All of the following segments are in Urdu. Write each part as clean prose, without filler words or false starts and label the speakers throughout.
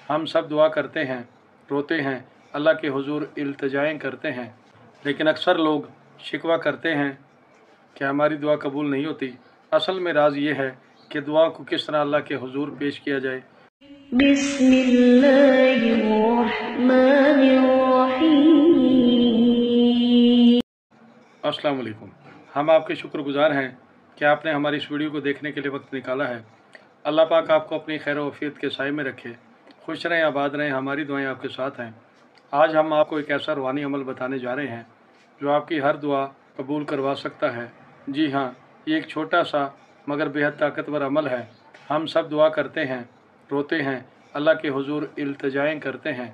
Speaker 1: ہم سب دعا کرتے ہیں، روتے ہیں، اللہ کے حضور التجائیں کرتے ہیں، لیکن اکثر لوگ شکوہ کرتے ہیں کہ ہماری دعا قبول نہیں ہوتی۔ اصل میں راز یہ ہے کہ دعا کو کس طرح اللہ کے حضور پیش کیا جائے۔
Speaker 2: بسم اللہ الرحمن الرحیم۔
Speaker 1: السلام علیکم۔ ہم آپ کے شکر گزار ہیں کہ آپ نے ہماری اس ویڈیو کو دیکھنے کے لیے وقت نکالا ہے۔ اللہ پاک آپ کو اپنی خیر و عافیت کے سائے میں رکھے، خوش رہیں، آباد رہیں، ہماری دعائیں آپ کے ساتھ ہیں۔ آج ہم آپ کو ایک ایسا روحانی عمل بتانے جا رہے ہیں جو آپ کی ہر دعا قبول کروا سکتا ہے۔ جی ہاں، یہ ایک چھوٹا سا مگر بہت طاقتور عمل ہے۔ ہم سب دعا کرتے ہیں، روتے ہیں، اللہ کے حضور التجائیں کرتے ہیں،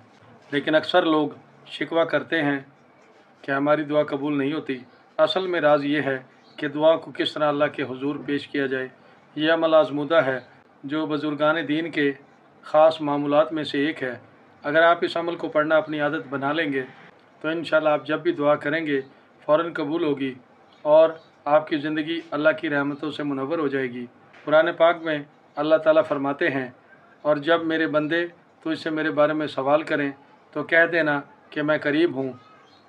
Speaker 1: لیکن اکثر لوگ شکوہ کرتے ہیں کہ ہماری دعا قبول نہیں ہوتی۔ اصل میں راز یہ ہے کہ دعا کو کس طرح اللہ کے حضور پیش کیا جائے۔ یہ عمل آزمودہ ہے جو بزرگان دین کے خاص معمولات میں سے ایک ہے۔ اگر آپ اس عمل کو پڑھنا اپنی عادت بنا لیں گے تو انشاءاللہ آپ جب بھی دعا کریں گے فوراً قبول ہوگی اور آپ کی زندگی اللہ کی رحمتوں سے منور ہو جائے گی۔ قرآن پاک میں اللہ تعالیٰ فرماتے ہیں، اور جب میرے بندے تجھ سے میرے بارے میں سوال کریں تو کہہ دینا کہ میں قریب ہوں،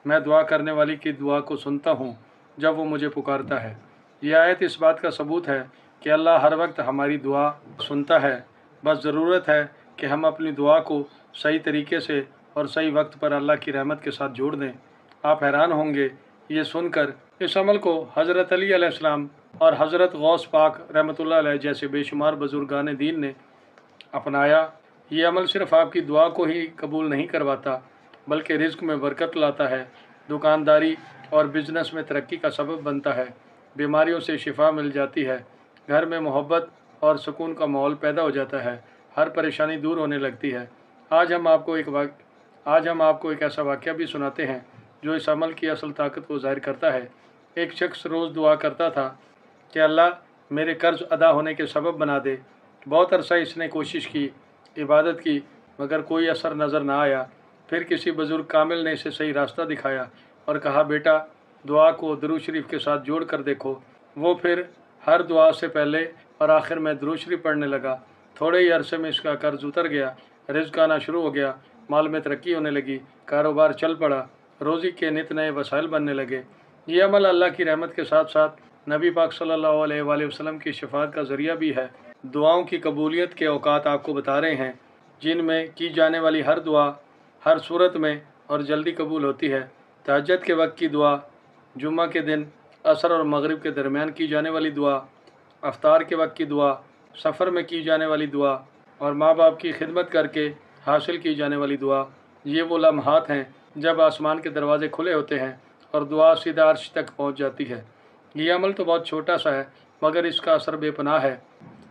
Speaker 1: میں دعا کرنے والی کی دعا کو سنتا ہوں جب وہ مجھے پکارتا ہے۔ یہ آیت اس بات کا ثبوت ہے کہ اللہ ہر وقت ہماری دعا سنتا ہے، بس ضرورت ہے کہ ہم اپنی دعا کو صحیح طریقے سے اور صحیح وقت پر اللہ کی رحمت کے ساتھ جوڑ دیں۔ آپ حیران ہوں گے یہ سن کر، اس عمل کو حضرت علی علیہ السلام اور حضرت غوث پاک رحمۃ اللہ علیہ جیسے بے شمار بزرگان دین نے اپنایا۔ یہ عمل صرف آپ کی دعا کو ہی قبول نہیں کرواتا بلکہ رزق میں برکت لاتا ہے، دکانداری اور بزنس میں ترقی کا سبب بنتا ہے، بیماریوں سے شفا مل جاتی ہے، گھر میں محبت اور سکون کا ماحول پیدا ہو جاتا ہے، ہر پریشانی دور ہونے لگتی ہے۔ آج ہم آپ کو ایک ایسا واقعہ بھی سناتے ہیں جو اس عمل کی اصل طاقت کو ظاہر کرتا ہے۔ ایک شخص روز دعا کرتا تھا کہ اللہ میرے قرض ادا ہونے کے سبب بنا دے۔ بہت عرصہ اس نے کوشش کی، عبادت کی، مگر کوئی اثر نظر نہ آیا۔ پھر کسی بزرگ کامل نے اسے صحیح راستہ دکھایا اور کہا، بیٹا دعا کو درود شریف کے ساتھ جوڑ کر دیکھو۔ وہ پھر ہر دعا سے پہلے اور آخر میں درود شریف پڑھنے لگا۔ تھوڑے ہی عرصے میں اس کا قرض اتر گیا، رزق آنا شروع ہو گیا، مال میں ترقی ہونے لگی، کاروبار چل پڑا، روزی کے نت نئے وسائل بننے لگے۔ یہ عمل اللہ کی رحمت کے ساتھ ساتھ نبی پاک صلی اللہ علیہ وآلہ وسلم کی شفاعت کا ذریعہ بھی ہے۔ دعاؤں کی قبولیت کے اوقات آپ کو بتا رہے ہیں جن میں کی جانے والی ہر دعا ہر صورت میں اور جلدی قبول ہوتی ہے۔ تہجد کے وقت کی دعا، جمعہ کے دن عصر اور مغرب کے درمیان کی جانے والی دعا، افطار کے وقت کی دعا، سفر میں کی جانے والی دعا اور ماں باپ کی خدمت کر کے حاصل کی جانے والی دعا۔ یہ وہ لمحات ہیں جب آسمان کے دروازے کھلے ہوتے ہیں اور دعا سیدھا عرش تک پہنچ جاتی ہے۔ یہ عمل تو بہت چھوٹا سا ہے مگر اس کا اثر بے پناہ ہے۔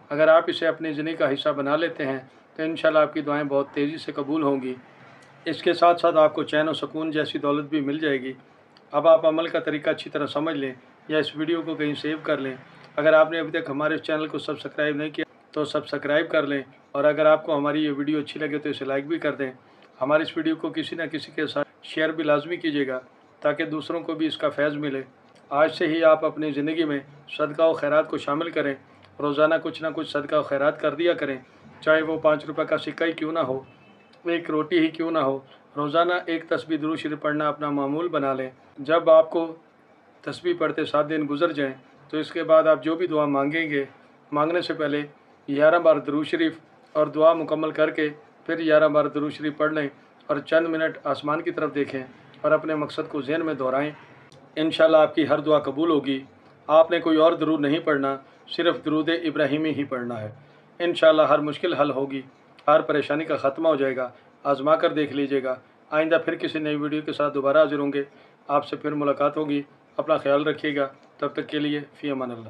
Speaker 1: اگر آپ اسے اپنی زندگی کا حصہ بنا لیتے ہیں تو انشاءاللہ آپ کی دعائیں بہت تیزی سے قبول ہوں گی۔ اس کے ساتھ ساتھ آپ کو چین و سکون جیسی دولت بھی مل جائے گی۔ اب آپ عمل کا طریقہ اچھی طرح سمجھ لیں یا اس ویڈیو کو کہیں سیو کر لیں۔ اگر آپ نے ابھی تک ہمارے چینل کو سبسکرائب نہیں کیا تو سبسکرائب کر لیں، اور اگر آپ کو ہماری یہ ویڈیو اچھی لگے تو اسے لائک بھی کر دیں۔ ہماری اس ویڈیو کو کسی نہ کسی کے ساتھ شیئر بھی لازمی کیجیے گا تاکہ دوسروں کو بھی اس کا فیض ملے۔ آج سے ہی آپ اپنی زندگی میں صدقہ و خیرات کو شامل کریں، روزانہ کچھ نہ کچھ صدقہ و خیرات کر دیا کریں، چاہے وہ 5 روپے کا سکہ ہی کیوں نہ ہو، ایک روٹی ہی کیوں نہ ہو۔ روزانہ ایک تسبیح درود شریف پڑھنا اپنا معمول بنا لیں۔ جب آپ کو تسبیح پڑھتے 7 دن گزر جائیں تو اس کے بعد آپ جو بھی دعا مانگیں گے، مانگنے سے پہلے 11 بار درود شریف اور دعا مکمل کر کے پھر 11 بار درود شریف پڑھ لیں اور چند منٹ آسمان کی طرف دیکھیں اور اپنے مقصد کو ذہن میں دہرائیں۔ انشاءاللہ آپ کی ہر دعا قبول ہوگی۔ آپ نے کوئی اور درود نہیں پڑھنا، صرف درود ابراہیمی ہی پڑھنا ہے۔ انشاءاللہ ہر مشکل حل ہوگی، ہر پریشانی کا خاتمہ ہو جائے گا۔ آزما کر دیکھ لیجیے گا۔ آئندہ پھر کسی نئی ویڈیو کے ساتھ دوبارہ حاضر ہوں گے۔ آپ سے پھر ملاقات ہوگی۔ اپنا خیال رکھیے گا۔ تب تک کے لیے فی امان اللہ۔